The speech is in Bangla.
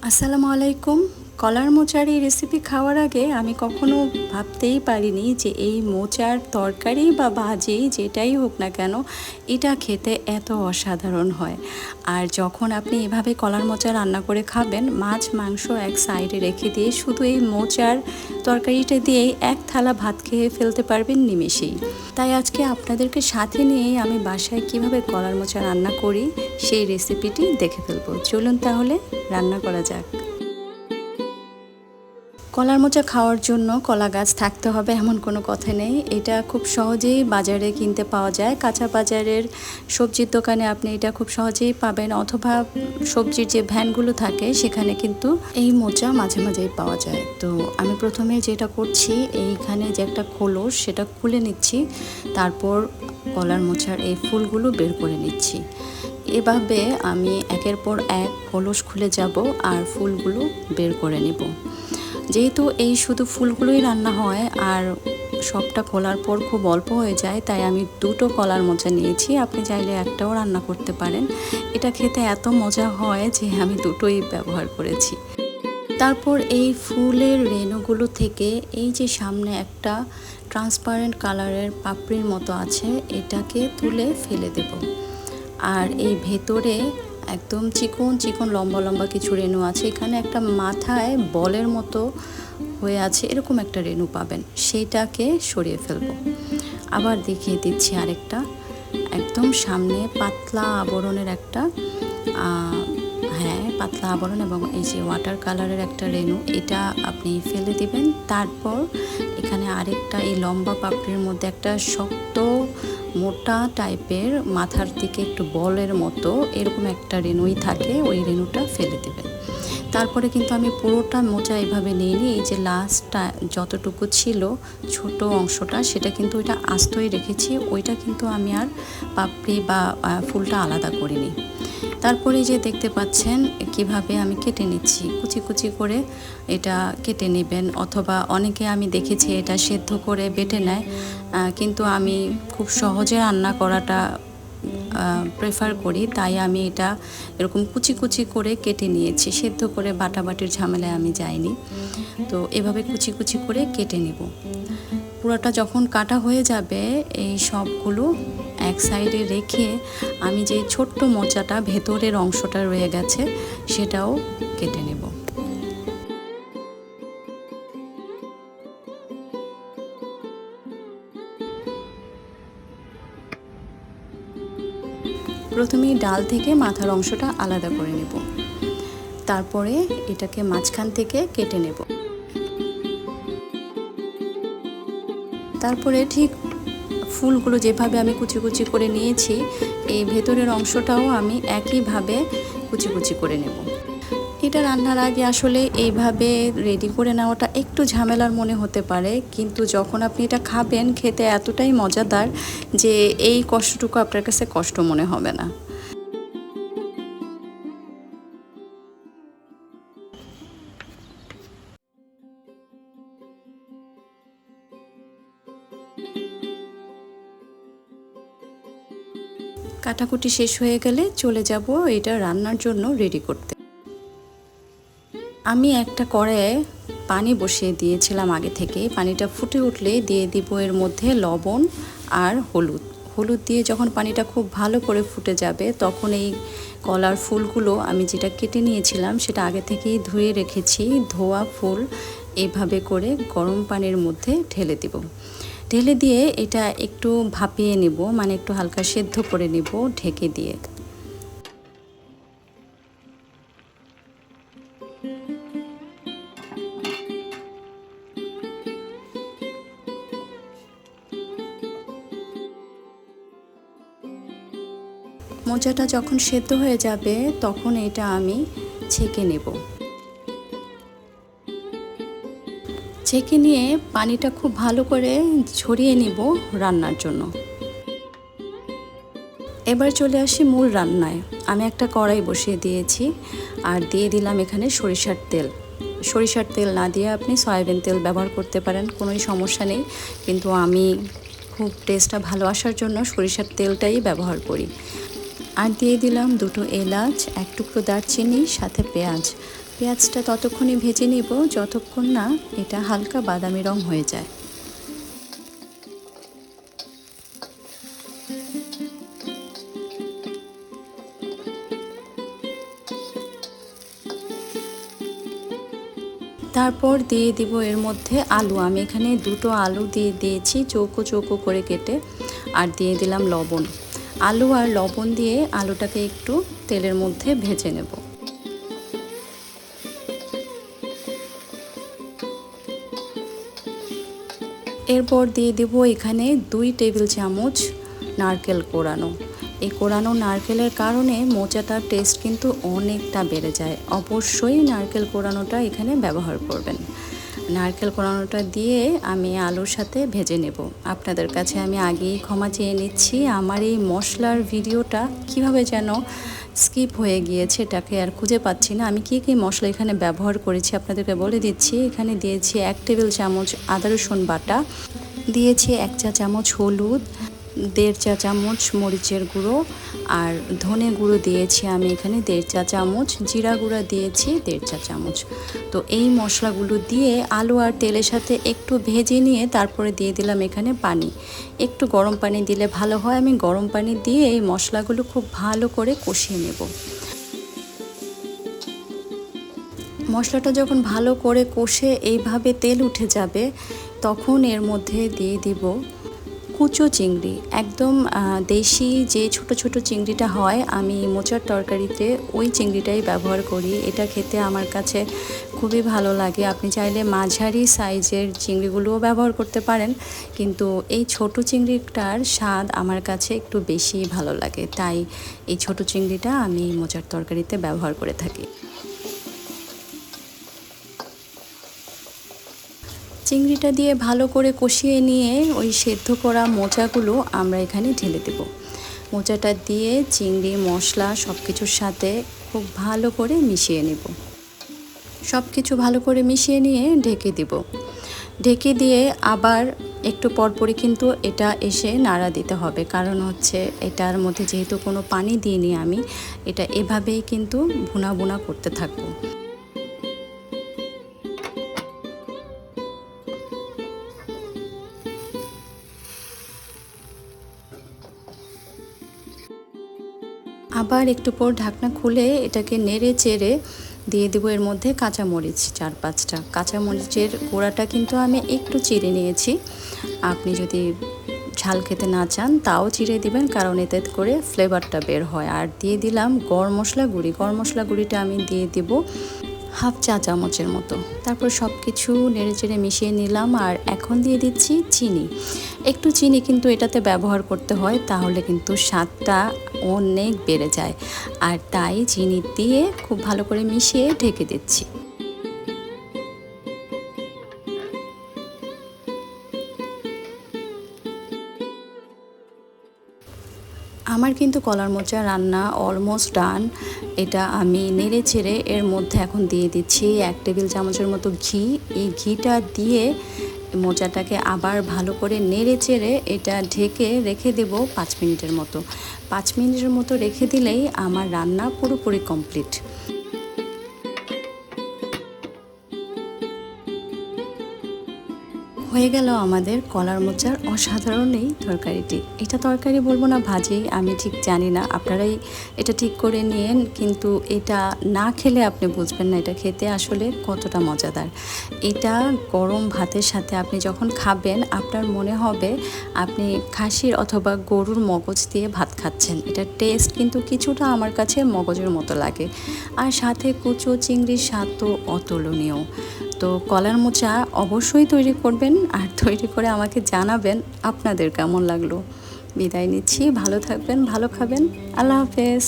আসসালামু আলাইকুম। কলার মোচার এই রেসিপি খাওয়ার আগে আমি কখনো ভাবতেই পারিনি যে এই মোচার তরকারি বা ভাজি যেটাই হোক না কেন এটা খেতে এত অসাধারণ হয়। আর যখন আপনি এভাবে কলার মোচা রান্না করে খাবেন, মাছ মাংস এক সাইডে রেখে দিয়ে শুধু এই মোচার তরকারিটা দিয়েই এক থালা ভাত খেয়ে ফেলতে পারবেন নিমেষেই। তাই আজকে আপনাদেরকে সাথে নিয়ে আমি বাসায় কিভাবে কলার মোচা রান্না করি সেই রেসিপিটি দেখে ফেলবো। চলুন তাহলে রান্না করা যাক। কলার মোচা খাওয়ার জন্য কলা গাছ থাকতে হবে এমন কোনো কথা নেই। এটা খুব সহজেই বাজারে কিনতে পাওয়া যায়। কাঁচা বাজারের সবজির দোকানে আপনি এটা খুব সহজেই পাবেন, অথবা সবজির যে ভ্যানগুলো থাকে সেখানে কিন্তু এই মোচা মাঝে মাঝেই পাওয়া যায়। তো আমি প্রথমে যেটা করছি, এইখানে যে একটা খোলস সেটা খুলে নিচ্ছি, তারপর কলার মোচার এই ফুলগুলো বের করে নিচ্ছি। এভাবে আমি একের পর এক খোলস খুলে যাব আর ফুলগুলো বের করে নেব। যেহেতু এই শুধু ফুলগুলোই রান্না হয় আর সবটা খোলার পর খুব অল্প হয়ে যায়, তাই আমি দুটো কলার মোচা নিয়েছি। আপনি চাইলে একটাও রান্না করতে পারেন। এটা খেতে এত মজা হয় যে আমি দুটোই ব্যবহার করেছি। তারপর এই ফুলের রেণুগুলো থেকে এই যে সামনে একটা ট্রান্সপারেন্ট কালারের পাপড়ির মতো আছে, এটাকে তুলে ফেলে দেব। আর এই ভেতরে একদম চিকন চিকন লম্বা লম্বা কিছু রেণু আছে। এখানে একটা মাথায় বলের মতো হয়ে আছে, এরকম একটা রেণু পাবেন, সেইটাকে সরিয়ে ফেলবো। আবার দেখিয়ে দিচ্ছি আরেকটা, একদম সামনে পাতলা আবরণের একটা পাতলা আবরণ এবং এই যে ওয়াটার কালারের একটা রেণু, এটা আপনি ফেলে দিবেন। তারপর এখানে আরেকটা এই লম্বা পাপড়ির মধ্যে একটা শক্ত মোটা টাইপের মাথার দিকে একটু বলের মতো এরকম একটা রেণুই থাকে, ওই রেণুটা ফেলে দেবেন। তারপরে কিন্তু আমি পুরোটা মোচা এইভাবে নিইনি, এই যে লাস্টটা যতটুকু ছিল ছোট অংশটা সেটা কিন্তু ওইটা আস্তই রেখেছি, ওইটা কিন্তু আমি আর পাপড়ি বা ফুলটা আলাদা করিনি। তারপরে যে দেখতে পাচ্ছেন কিভাবে আমি কেটে নিচ্ছি, কুচি কুচি করে এটা কেটে নেবেন, অথবা অনেকে আমি দেখেছি এটা সেদ্ধ করে বেটে নেয়, কিন্তু আমি খুব সহজে রান্না করাটা প্রেফার করি, তাই আমি এটা এরকম কুচি কুচি করে কেটে নিয়েছি। সেদ্ধ করে বাটাবাটির ঝামেলায় আমি যাইনি। তো এভাবে কুচি কুচি করে কেটে নেব। পুরোটা যখন কাটা হয়ে যাবে এই সবগুলো এক সাইডে রেখে আমি যে ছোট্ট মোচাটা ভেতরের অংশটা রয়ে গেছে সেটাও কেটে নেব। প্রথমেই ডাল থেকে মাথার অংশটা আলাদা করে নেব, তারপরে এটাকে মাঝখান থেকে কেটে নেব। তারপরে ঠিক ফুলগুলো যেভাবে আমি কুচি কুচি করে নিয়েছি, এই ভেতরের অংশটাও আমি একইভাবে কুচি কুচি করে নেব। এটা রান্নার আগে আসলে এইভাবে রেডি করে নেওয়াটা একটু ঝামেলার মনে হতে পারে, কিন্তু যখন আপনি এটা খাবেন খেতে এতটাই মজাদার যে এই কষ্টটুকু আপনার কাছে কষ্ট মনে হবে না। কাটাকুটি শেষ হয়ে গেলে চলে যাব এটা রান্নার জন্য রেডি করতে। আমি একটা কড়াইয়ে পানি বসিয়ে দিয়েছিলাম আগে থেকে। পানিটা ফুটে উঠলে দিয়ে দিব এর মধ্যে লবণ আর হলুদ দিয়ে যখন পানিটা খুব ভালো করে ফুটে যাবে, তখন এই কলার ফুলগুলো আমি যেটা কেটে নিয়েছিলাম সেটা আগে থেকেই ধুয়ে রেখেছি, ধোয়া ফুল এইভাবে করে গরম পানির মধ্যে ঢেলে দিব। ঢেলে দিয়ে এটা একটু ভাপিয়ে নেব, মানে একটু হালকা সেদ্ধ করে নেব ঢেকে দিয়ে। মোচাটা যখন সেদ্ধ হয়ে যাবে তখন এটা আমি ছেঁকে নেব। ছেঁকে নিয়ে পানিটা খুব ভালো করে ঝরিয়ে নেব রান্নার জন্য। এবার চলে আসি মূল রান্নায়। আমি একটা কড়াই বসিয়ে দিয়েছি আর দিয়ে দিলাম এখানে সরিষার তেল। সরিষার তেল না দিয়ে আপনি সয়াবিন তেল ব্যবহার করতে পারেন, কোনোই সমস্যা নেই, কিন্তু আমি খুব টেস্টটা ভালো আসার জন্য সরিষার তেলটাই ব্যবহার করি। আর দিয়ে দিলাম দুটো এলাচ, এক টুকরো দারচিনি, সাথে পেঁয়াজ। পেঁয়াজটা ততক্ষণই ভেজে নিব যতক্ষণ না এটা হালকা বাদামি রং হয়ে যায়। তারপর দিয়ে দিব এর মধ্যে আলু। আমি এখানে দুটো আলু দিয়ে দিয়েছি চৌকো চৌকো করে কেটে, আর দিয়ে দিলাম লবণ। আলু আর লবণ দিয়ে আলুটাকে একটু তেলের মধ্যে ভেজে নেব। এরপর দিয়ে দেব এখানে 2 টেবিল চামচ নারকেল কোড়ানো। এই কোড়ানো নারকেলের কারণে মোচাটার টেস্ট কিন্তু অনেকটা বেড়ে যায়। অবশ্যই নারকেল কোড়ানোটা এখানে ব্যবহার করবেন। নারকেল কোড়ানোটা দিয়ে আমি আলুর সাথে ভেজে নেব। আপনাদের কাছে আমি আগেই ক্ষমা চেয়ে নিচ্ছি, আমার এই মশলার ভিডিওটা কিভাবে যেন স্কিপ হয়ে গিয়েছে, এটাকে আর খুঁজে পাচ্ছি না। আমি কী কী মশলা এখানে ব্যবহার করেছি আপনাদেরকে বলে দিচ্ছি। এখানে দিয়েছি 1 টেবিল চামচ আদা রসুন বাটা, দিয়েছি 1 চা চামচ হলুদ, 1.5 চা চামচ মরিচের গুঁড়ো, আর ধনে গুঁড়ো দিয়েছি আমি এখানে 1.5 চা চামচ, জিরা গুঁড়া দিয়েছি 1.5 চা চামচ। তো এই মশলাগুলো দিয়ে আলু আর তেলের সাথে একটু ভেজে নিয়ে তারপরে দিয়ে দিলাম এখানে পানি। একটু গরম পানি দিলে ভালো হয়। আমি গরম পানি দিয়ে এই মশলাগুলো খুব ভালো করে কষিয়ে নেব। মশলাটা যখন ভালো করে কষে এইভাবে তেল উঠে যাবে, তখন এর মধ্যে দিয়ে দিব কুচো চিংড়ি। একদম দেশি যে ছোট ছোট চিংড়িটা হয়, আমি মোচার তরকারিতে ওই চিংড়িটাই ব্যবহার করি। এটা খেতে আমার কাছে খুবই ভালো লাগে। আপনি চাইলে মাঝারি সাইজের চিংড়িগুলোও ব্যবহার করতে পারেন, কিন্তু এই ছোট চিংড়িটার স্বাদ আমার কাছে একটু বেশি ভালো লাগে, তাই এই ছোট চিংড়িটা আমি মোচার তরকারিতে ব্যবহার করে থাকি। চিংড়িটা দিয়ে ভালো করে কষিয়ে নিয়ে ওই সেদ্ধ করা মোচাগুলো আমরা এখানে ঢেলে দেব। মোচাটা দিয়ে চিংড়ি মশলা সব কিছুর সাথে খুব ভালো করে মিশিয়ে নেব। সব কিছু ভালো করে মিশিয়ে নিয়ে ঢেকে দেব। ঢেকে দিয়ে আবার একটু পরপরই কিন্তু এটা এসে নাড়া দিতে হবে, কারণ হচ্ছে এটার মধ্যে যেহেতু কোনো পানি দিইনি আমি, এটা এভাবেই কিন্তু ভুনা ভুনা করতে থাকবো। আবার একটু পর ঢাকনা খুলে এটাকে নেড়ে চেড়ে দিয়ে দেবো এর মধ্যে কাঁচামরিচ 4-5টা। কাঁচামরিচের গোড়াটা কিন্তু আমি একটু চিড়ে নিয়েছি। আপনি যদি ঝাল খেতে না চান তাও চিড়ে দিবেন, কারণ এতে করে ফ্লেভারটা বের হয়। আর দিয়ে দিলাম গরম মশলা গুঁড়ি। গরম মশলা গুঁড়িটা আমি দিয়ে দেব 1/2 চা চামচের মতো। তারপর সব কিছু নেড়ে চেড়ে মিশিয়ে নিলাম। আর এখন দিয়ে দিচ্ছি চিনি। একটু চিনি কিন্তু এটাতে ব্যবহার করতে হয়, তাহলে কিন্তু স্বাদটা অনেক বেড়ে যায়। আর তাই চিনি দিয়ে খুব ভালো করে মিশিয়ে ঢেকে দিচ্ছি। আমার কিন্তু কলার মোচা রান্না অলমোস্ট ডান। এটা আমি নেড়ে চেড়ে এর মধ্যে এখন দিয়ে দিচ্ছি 1 টেবিল চামচের মতো ঘি। এই ঘিটা দিয়ে মোচাটাকে আবার ভালো করে নেড়ে চেড়ে এটা ঢেকে রেখে দেব 5 মিনিটের মতো। 5 মিনিটের মতো রেখে দিলেই আমার রান্না পুরোপুরি কমপ্লিট। হয়ে গেল আমাদের কলার মোচার অসাধারণ এই তরকারিটি। এটা তরকারি বলবো না ভাজি, আমি ঠিক জানি না, আপনারাই এটা ঠিক করে নিন। কিন্তু এটা না খেলে আপনি বুঝবেন না এটা খেতে আসলে কতটা মজাদার। এটা গরম ভাতের সাথে আপনি যখন খাবেন, আপনার মনে হবে আপনি খাসির অথবা গরুর মগজ দিয়ে ভাত খাচ্ছেন। এটার টেস্ট কিন্তু কিছুটা আমার কাছে মগজের মতো লাগে। আর সাথে কুচো চিংড়ির স্বাদ তো অতুলনীয়। তো কলার মোচা অবশ্যই তৈরি করবেন, আর তৈরি করে আমাকে জানাবেন আপনাদের কেমন লাগলো। বিদায় নিচ্ছি, ভালো থাকবেন, ভালো খাবেন। আল্লাহ হাফেজ।